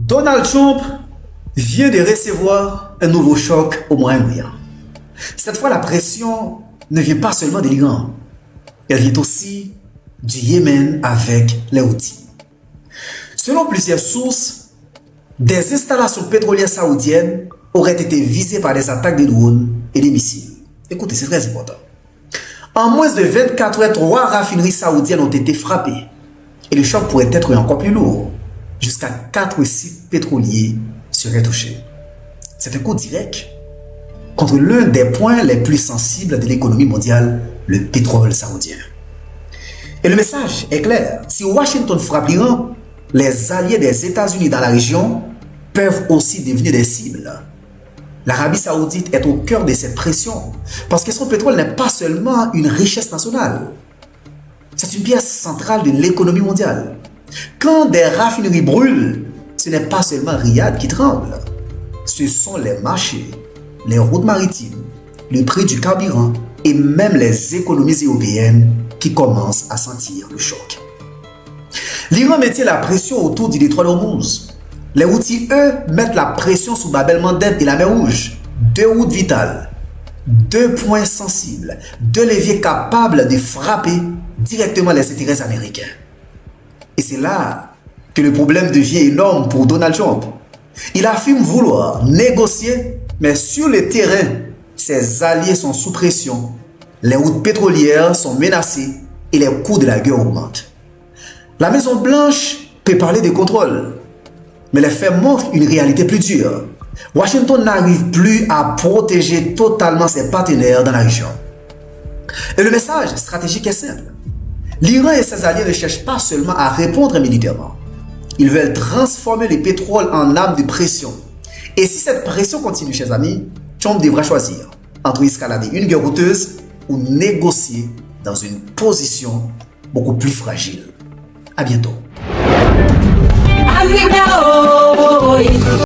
Donald Trump vient de recevoir un nouveau choc au Moyen-Orient. Cette fois, la pression ne vient pas seulement de l'Iran, elle vient aussi du Yémen avec les Houthis. Selon plusieurs sources, des installations pétrolières saoudiennes auraient été visées par des attaques de drones et des missiles. Écoutez, c'est très important. En moins de 24 heures, 3 raffineries saoudiennes ont été frappées. Et le choc pourrait être encore plus lourd. Jusqu'à 4 sites pétroliers seraient touchés. C'est un coup direct contre l'un des points les plus sensibles de l'économie mondiale, le pétrole saoudien. Et le message est clair. Si Washington frappe l'Iran, les alliés des États-Unis dans la région peuvent aussi devenir des cibles. L'Arabie saoudite est au cœur de cette pression parce que son pétrole n'est pas seulement une richesse nationale. C'est une pièce centrale de l'économie mondiale. Quand des raffineries brûlent, ce n'est pas seulement Riyad qui tremble. Ce sont les marchés, les routes maritimes, le prix du carburant et même les économies européennes qui commencent à sentir le choc. L'Iran mettait la pression autour du détroit d'Ormuz. Les Houthis, eux, mettent la pression sous Bab el-Mandeb et la mer Rouge. 2 routes vitales, 2 points sensibles, 2 leviers capables de frapper directement les intérêts américains. Et c'est là que le problème devient énorme pour Donald Trump. Il affirme vouloir négocier, mais sur le terrain, ses alliés sont sous pression, les routes pétrolières sont menacées et les coûts de la guerre augmentent. La Maison-Blanche peut parler de contrôle, mais les faits montrent une réalité plus dure. Washington n'arrive plus à protéger totalement ses partenaires dans la région. Et le message stratégique est simple. L'Iran et ses alliés ne cherchent pas seulement à répondre militairement. Ils veulent transformer le pétrole en arme de pression. Et si cette pression continue, chers amis, Trump devra choisir entre escalader une guerre coûteuse ou négocier dans une position beaucoup plus fragile. À bientôt.